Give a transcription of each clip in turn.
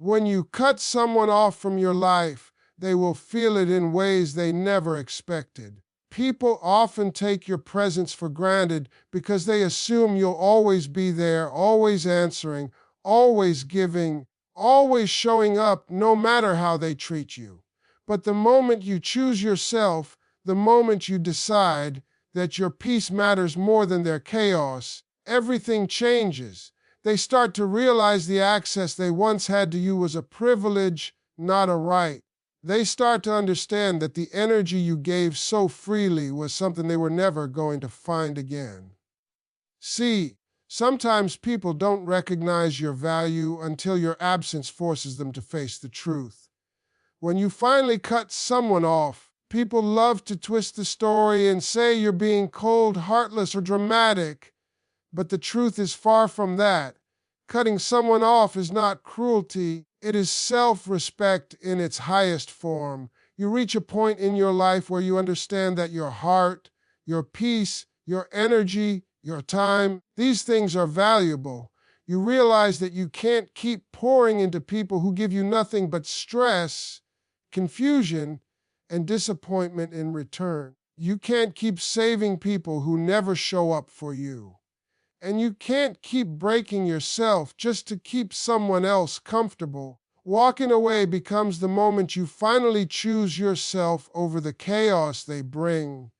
When you cut someone off from your life, they will feel it in ways they never expected. People often take your presence for granted because they assume you'll always be there, always answering, always giving, always showing up, no matter how they treat you. But the moment you choose yourself, the moment you decide that your peace matters more than their chaos, everything changes. They start to realize the access they once had to you was a privilege, not a right. They start to understand that the energy you gave so freely was something they were never going to find again. See, sometimes people don't recognize your value until your absence forces them to face the truth. When you finally cut someone off, people love to twist the story and say you're being cold, heartless, or dramatic. But the truth is far from that. Cutting someone off is not cruelty, it is self-respect in its highest form. You reach a point in your life where you understand that your heart, your peace, your energy, your time, these things are valuable. You realize that you can't keep pouring into people who give you nothing but stress, confusion, and disappointment in return. You can't keep saving people who never show up for you. And you can't keep breaking yourself just to keep someone else comfortable. Walking away becomes the moment you finally choose yourself over the chaos they bring.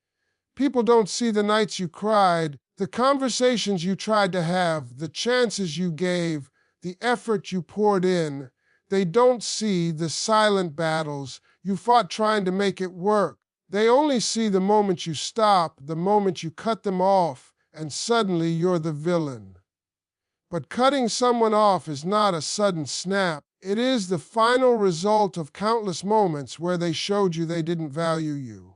People don't see the nights you cried, the conversations you tried to have, the chances you gave, the effort you poured in. They don't see the silent battles you fought trying to make it work. They only see the moment you stop, the moment you cut them off, and suddenly you're the villain. But cutting someone off is not a sudden snap. It is the final result of countless moments where they showed you they didn't value you.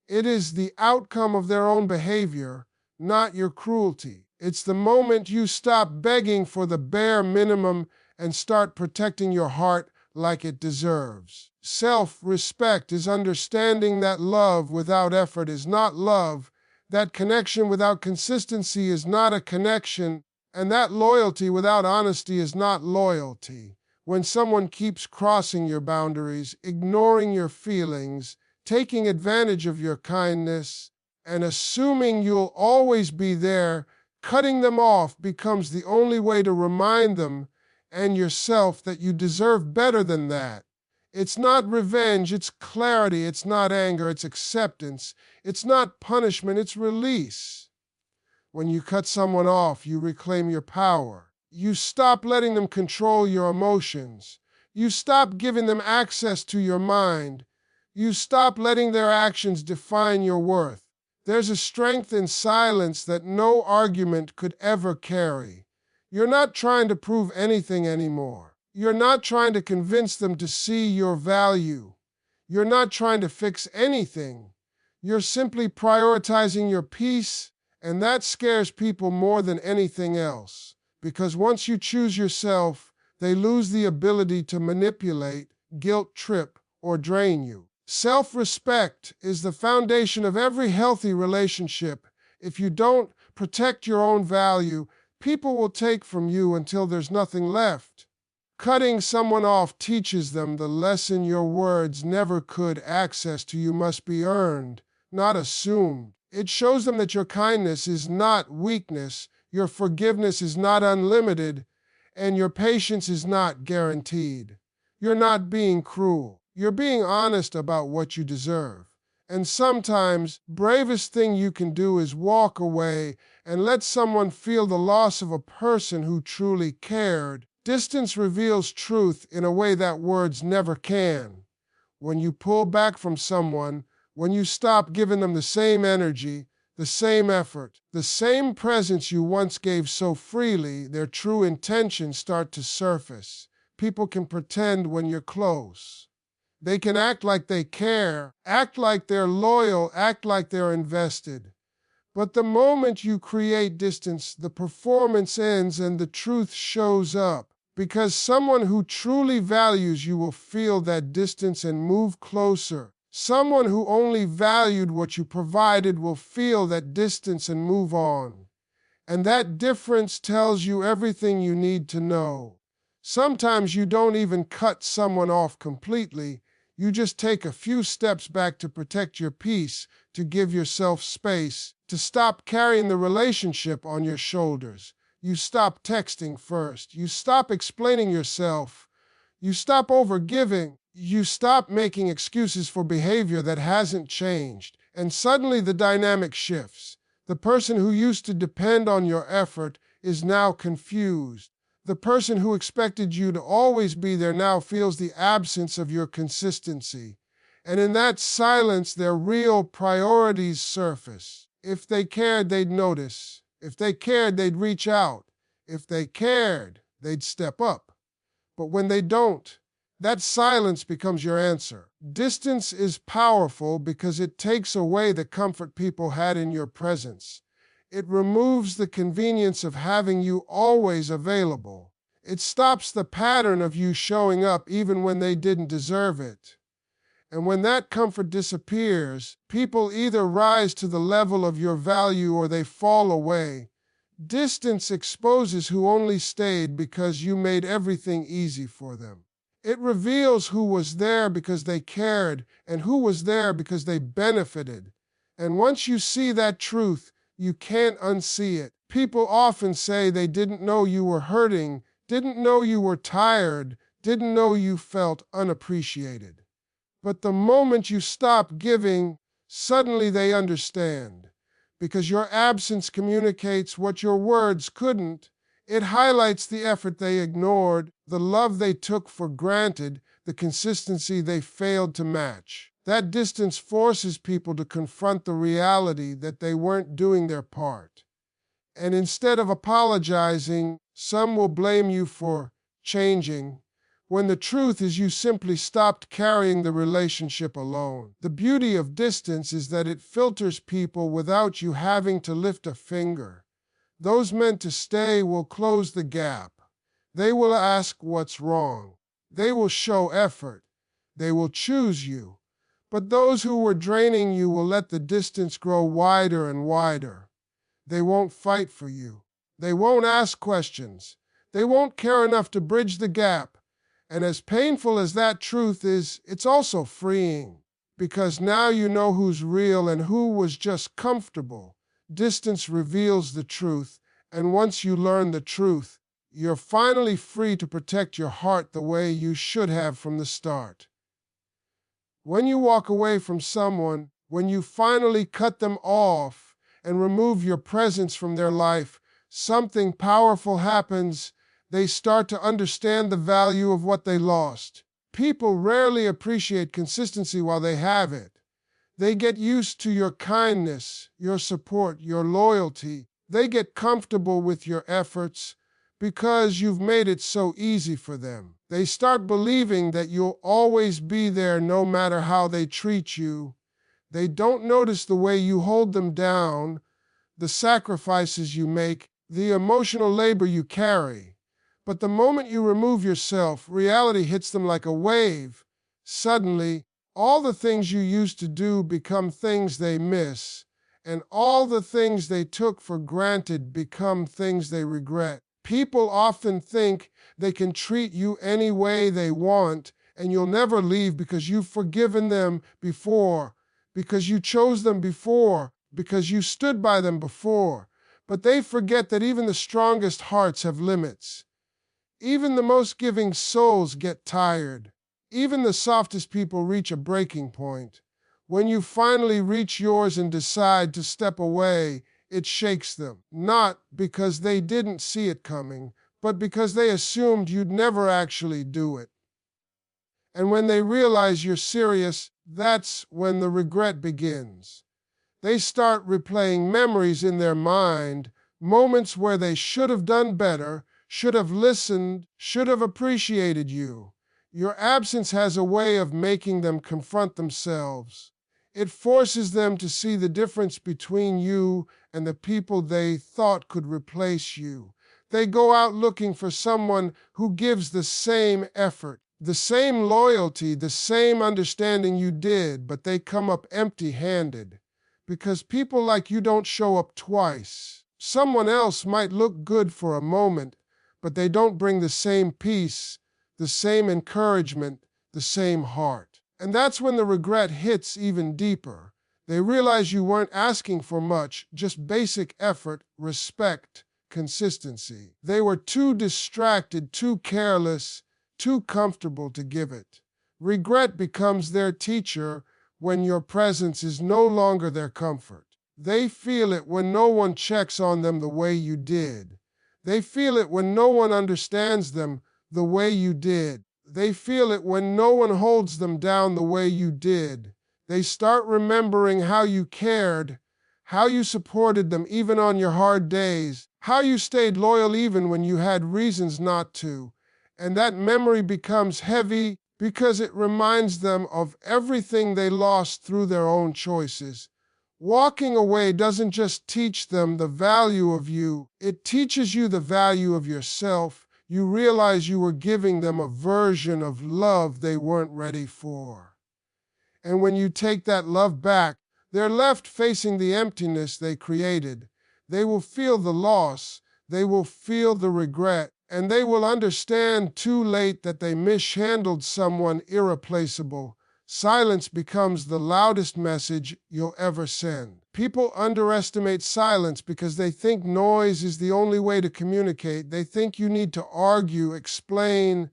It is the outcome of their own behavior, not your cruelty. It's the moment you stop begging for the bare minimum and start protecting your heart like it deserves. Self-respect is understanding that love without effort is not love, that connection without consistency is not a connection, and that loyalty without honesty is not loyalty. When someone keeps crossing your boundaries, ignoring your feelings, taking advantage of your kindness, and assuming you'll always be there, cutting them off becomes the only way to remind them and yourself that you deserve better than that. It's not revenge, it's clarity, it's not anger, it's acceptance. It's not punishment, it's release. When you cut someone off, you reclaim your power. You stop letting them control your emotions. You stop giving them access to your mind. You stop letting their actions define your worth. There's a strength in silence that no argument could ever carry. You're not trying to prove anything anymore. You're not trying to convince them to see your value. You're not trying to fix anything. You're simply prioritizing your peace, and that scares people more than anything else. Because once you choose yourself, they lose the ability to manipulate, guilt trip, or drain you. Self-respect is the foundation of every healthy relationship. If you don't protect your own value, people will take from you until there's nothing left. Cutting someone off teaches them the lesson your words never could. Access to you must be earned, not assumed. It shows them that your kindness is not weakness, your forgiveness is not unlimited, and your patience is not guaranteed. You're not being cruel. You're being honest about what you deserve. And sometimes, bravest thing you can do is walk away and let someone feel the loss of a person who truly cared. Distance reveals truth in a way that words never can. When you pull back from someone, when you stop giving them the same energy, the same effort, the same presence you once gave so freely, their true intentions start to surface. People can pretend when you're close. They can act like they care, act like they're loyal, act like they're invested. But the moment you create distance, the performance ends and the truth shows up. Because someone who truly values you will feel that distance and move closer. Someone who only valued what you provided will feel that distance and move on. And that difference tells you everything you need to know. Sometimes you don't even cut someone off completely. You just take a few steps back to protect your peace, to give yourself space, to stop carrying the relationship on your shoulders. You stop texting first. You stop explaining yourself. You stop overgiving. You stop making excuses for behavior that hasn't changed. And suddenly the dynamic shifts. The person who used to depend on your effort is now confused. The person who expected you to always be there now feels the absence of your consistency. And in that silence, their real priorities surface. If they cared, they'd notice. If they cared, they'd reach out. If they cared, they'd step up. But when they don't, that silence becomes your answer. Distance is powerful because it takes away the comfort people had in your presence. It removes the convenience of having you always available. It stops the pattern of you showing up even when they didn't deserve it. And when that comfort disappears, people either rise to the level of your value or they fall away. Distance exposes who only stayed because you made everything easy for them. It reveals who was there because they cared and who was there because they benefited. And once you see that truth, you can't unsee it. People often say they didn't know you were hurting, didn't know you were tired, didn't know you felt unappreciated. But the moment you stop giving, suddenly they understand. Because your absence communicates what your words couldn't. It highlights the effort they ignored, the love they took for granted, the consistency they failed to match. That distance forces people to confront the reality that they weren't doing their part. And instead of apologizing, some will blame you for changing, when the truth is you simply stopped carrying the relationship alone. The beauty of distance is that it filters people without you having to lift a finger. Those meant to stay will close the gap. They will ask what's wrong. They will show effort. They will choose you. But those who were draining you will let the distance grow wider and wider. They won't fight for you. They won't ask questions. They won't care enough to bridge the gap. And as painful as that truth is, it's also freeing. Because now you know who's real and who was just comfortable. Distance reveals the truth, and once you learn the truth, you're finally free to protect your heart the way you should have from the start. When you walk away from someone, when you finally cut them off and remove your presence from their life, something powerful happens. They start to understand the value of what they lost. People rarely appreciate consistency while they have it. They get used to your kindness, your support, your loyalty. They get comfortable with your efforts because you've made it so easy for them. They start believing that you'll always be there no matter how they treat you. They don't notice the way you hold them down, the sacrifices you make, the emotional labor you carry. But the moment you remove yourself, reality hits them like a wave. Suddenly, all the things you used to do become things they miss, and all the things they took for granted become things they regret. People often think they can treat you any way they want, and you'll never leave because you've forgiven them before, because you chose them before, because you stood by them before. But they forget that even the strongest hearts have limits. Even the most giving souls get tired. Even the softest people reach a breaking point. When you finally reach yours and decide to step away, it shakes them. Not because they didn't see it coming, but because they assumed you'd never actually do it. And when they realize you're serious, that's when the regret begins. They start replaying memories in their mind, moments where they should have done better, should have listened, should have appreciated you. Your absence has a way of making them confront themselves. It forces them to see the difference between you and the people they thought could replace you. They go out looking for someone who gives the same effort, the same loyalty, the same understanding you did, but they come up empty-handed. Because people like you don't show up twice. Someone else might look good for a moment, but they don't bring the same peace, the same encouragement, the same heart. And that's when the regret hits even deeper. They realize you weren't asking for much, just basic effort, respect, consistency. They were too distracted, too careless, too comfortable to give it. Regret becomes their teacher when your presence is no longer their comfort. They feel it when no one checks on them the way you did. They feel it when no one understands them the way you did. They feel it when no one holds them down the way you did. They start remembering how you cared, how you supported them even on your hard days, how you stayed loyal even when you had reasons not to. And that memory becomes heavy because it reminds them of everything they lost through their own choices. Walking away doesn't just teach them the value of you, it teaches you the value of yourself. You realize you were giving them a version of love they weren't ready for. And when you take that love back, they're left facing the emptiness they created. They will feel the loss, they will feel the regret, and they will understand too late that they mishandled someone irreplaceable. Silence becomes the loudest message you'll ever send. People underestimate silence because they think noise is the only way to communicate. They think you need to argue, explain,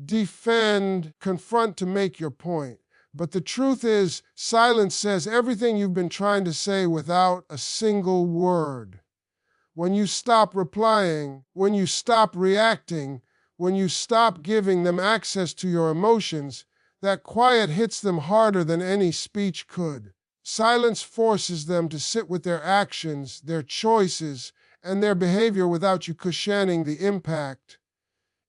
defend, confront to make your point. But the truth is, silence says everything you've been trying to say without a single word. When you stop replying, when you stop reacting, when you stop giving them access to your emotions, that quiet hits them harder than any speech could. Silence forces them to sit with their actions, their choices, and their behavior without you cushioning the impact.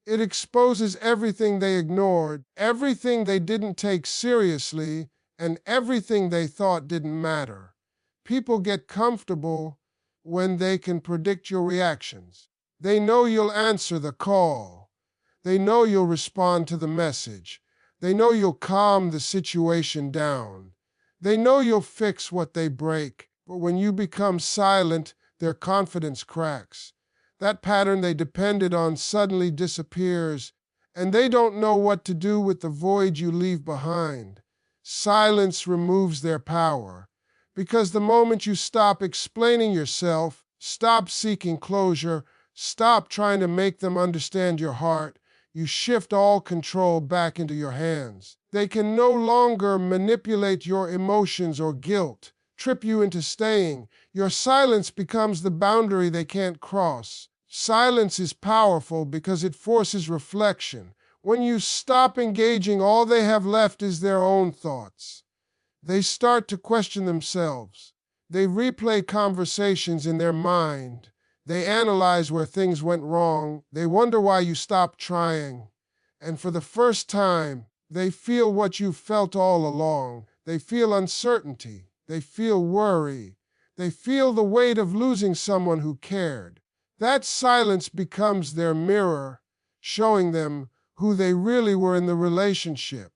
It exposes everything they ignored, everything they didn't take seriously, and everything they thought didn't matter. People get comfortable when they can predict your reactions. They know you'll answer the call. They know you'll respond to the message. They know you'll calm the situation down. They know you'll fix what they break. But when you become silent, their confidence cracks. That pattern they depended on suddenly disappears, and they don't know what to do with the void you leave behind. Silence removes their power, because the moment you stop explaining yourself, stop seeking closure, stop trying to make them understand your heart, you shift all control back into your hands. They can no longer manipulate your emotions or guilt, trip you into staying. Your silence becomes the boundary they can't cross. Silence is powerful because it forces reflection. When you stop engaging, all they have left is their own thoughts. They start to question themselves. They replay conversations in their mind. They analyze where things went wrong. They wonder why you stopped trying. And for the first time, they feel what you felt all along. They feel uncertainty. They feel worry. They feel the weight of losing someone who cared. That silence becomes their mirror, showing them who they really were in the relationship.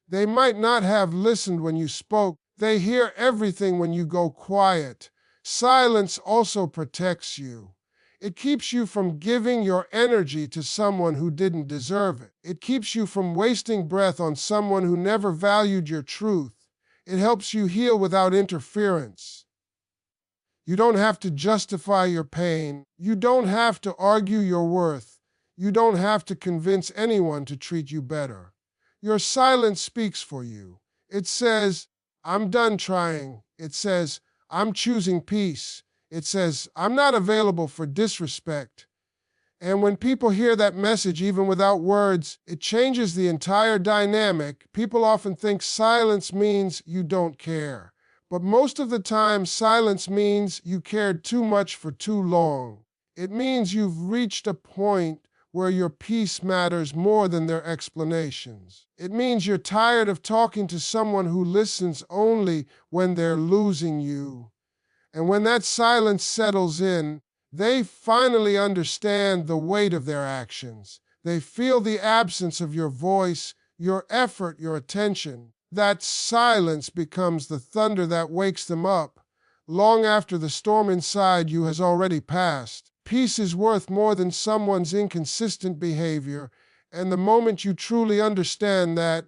They might not have listened when you spoke. They hear everything when you go quiet. Silence also protects you. It keeps you from giving your energy to someone who didn't deserve it. It keeps you from wasting breath on someone who never valued your truth. It helps you heal without interference. You don't have to justify your pain. You don't have to argue your worth. You don't have to convince anyone to treat you better. Your silence speaks for you. It says, I'm done trying. It says, I'm choosing peace. It says, I'm not available for disrespect. And when people hear that message, even without words, it changes the entire dynamic. People often think silence means you don't care. But most of the time, silence means you cared too much for too long. It means you've reached a point where your peace matters more than their explanations. It means you're tired of talking to someone who listens only when they're losing you. And when that silence settles in, they finally understand the weight of their actions. They feel the absence of your voice, your effort, your attention. That silence becomes the thunder that wakes them up long after the storm inside you has already passed. Peace is worth more than someone's inconsistent behavior, and the moment you truly understand that,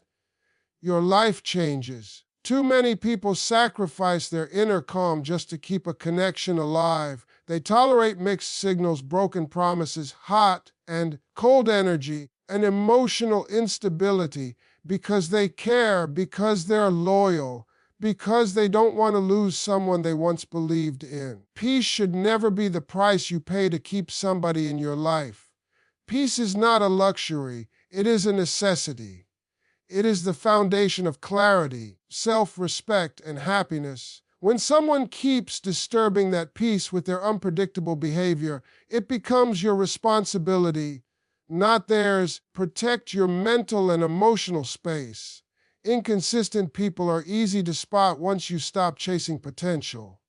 your life changes. Too many people sacrifice their inner calm just to keep a connection alive. They tolerate mixed signals, broken promises, hot and cold energy, and emotional instability because they care, because they're loyal, because they don't want to lose someone they once believed in. Peace should never be the price you pay to keep somebody in your life. Peace is not a luxury, it is a necessity. It is the foundation of clarity, self-respect, and happiness. When someone keeps disturbing that peace with their unpredictable behavior, it becomes your responsibility, not theirs. Protect your mental and emotional space. Inconsistent people are easy to spot once you stop chasing potential.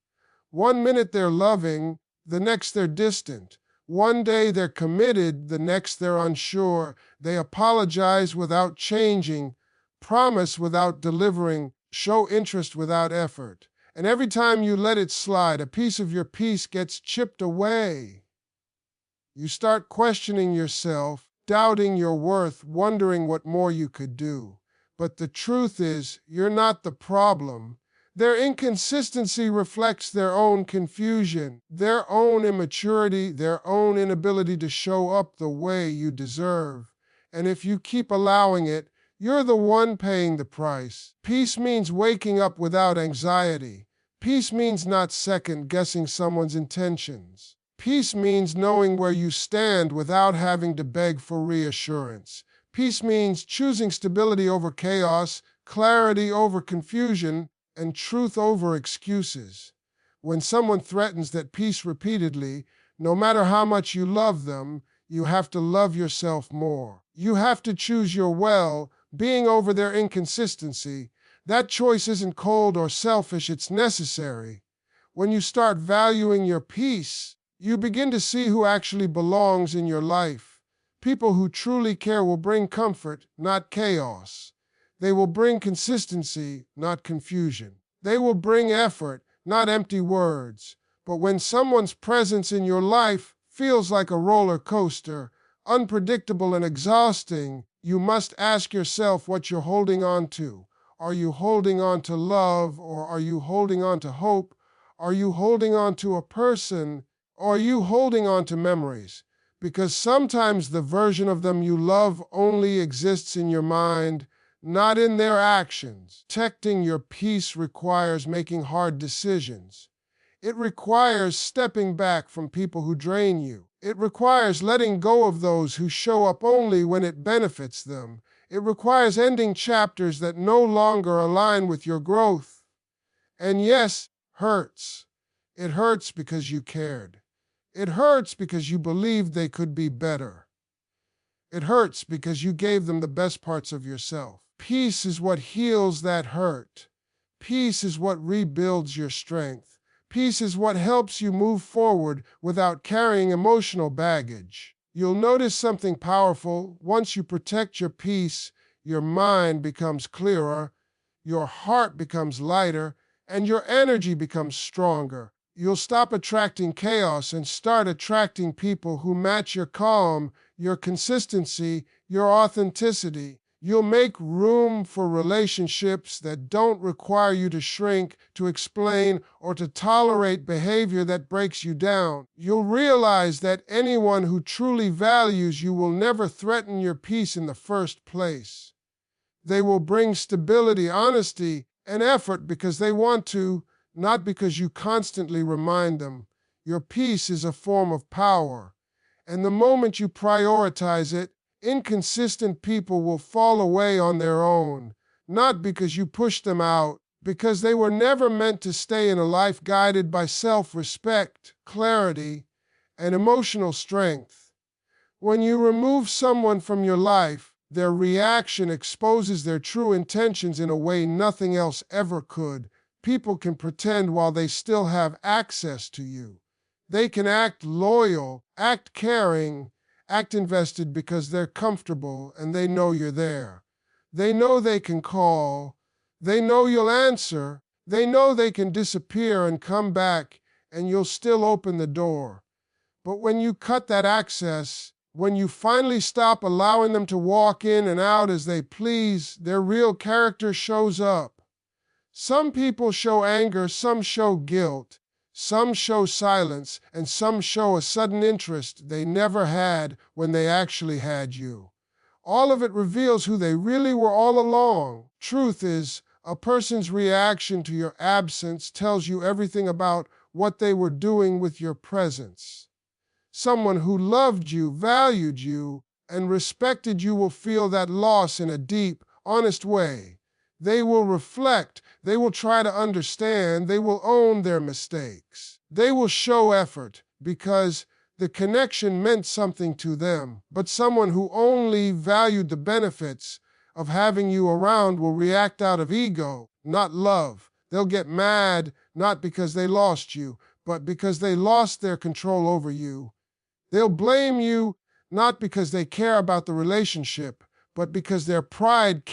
One minute they're loving, the next they're distant. One day they're committed, the next they're unsure. They apologize without changing, promise without delivering, show interest without effort. And every time you let it slide, a piece of your peace gets chipped away. You start questioning yourself, doubting your worth, wondering what more you could do. But the truth is, you're not the problem. Their inconsistency reflects their own confusion, their own immaturity, their own inability to show up the way you deserve. And if you keep allowing it, you're the one paying the price. Peace means waking up without anxiety. Peace means not second-guessing someone's intentions. Peace means knowing where you stand without having to beg for reassurance. Peace means choosing stability over chaos, clarity over confusion, and truth over excuses. When someone threatens that peace repeatedly, no matter how much you love them, you have to love yourself more. You have to choose your well-being over their inconsistency. That choice isn't cold or selfish, it's necessary. When you start valuing your peace, you begin to see who actually belongs in your life. People who truly care will bring comfort, not chaos. They will bring consistency, not confusion. They will bring effort, not empty words. But when someone's presence in your life feels like a roller coaster, unpredictable and exhausting, you must ask yourself what you're holding on to. Are you holding on to love, or are you holding on to hope? Are you holding on to a person, or are you holding on to memories? Because sometimes the version of them you love only exists in your mind, not in their actions. Protecting your peace requires making hard decisions. It requires stepping back from people who drain you. It requires letting go of those who show up only when it benefits them. It requires ending chapters that no longer align with your growth. And yes, hurts. It hurts because you cared. It hurts because you believed they could be better. It hurts because you gave them the best parts of yourself. Peace is what heals that hurt. Peace is what rebuilds your strength. Peace is what helps you move forward without carrying emotional baggage. You'll notice something powerful. Once you protect your peace, your mind becomes clearer, your heart becomes lighter, and your energy becomes stronger. You'll stop attracting chaos and start attracting people who match your calm, your consistency, your authenticity. You'll make room for relationships that don't require you to shrink, to explain, or to tolerate behavior that breaks you down. You'll realize that anyone who truly values you will never threaten your peace in the first place. They will bring stability, honesty, and effort because they want to, not because you constantly remind them. Your peace is a form of power, and the moment you prioritize it, inconsistent people will fall away on their own, not because you pushed them out, because they were never meant to stay in a life guided by self-respect, clarity, and emotional strength. When you remove someone from your life, their reaction exposes their true intentions in a way nothing else ever could. People can pretend while they still have access to you. They can act loyal, act caring, act invested because they're comfortable and they know you're there. They know they can call. They know you'll answer. They know they can disappear and come back and you'll still open the door. But when you cut that access, when you finally stop allowing them to walk in and out as they please, their real character shows up. Some people show anger, some show guilt, some show silence, and some show a sudden interest they never had when they actually had you. All of it reveals who they really were all along. Truth is, a person's reaction to your absence tells you everything about what they were doing with your presence. Someone who loved you, valued you, and respected you will feel that loss in a deep, honest way. They will reflect, they will try to understand, they will own their mistakes. They will show effort because the connection meant something to them. But someone who only valued the benefits of having you around will react out of ego, not love. They'll get mad not because they lost you, but because they lost their control over you. They'll blame you not because they care about the relationship, but because their pride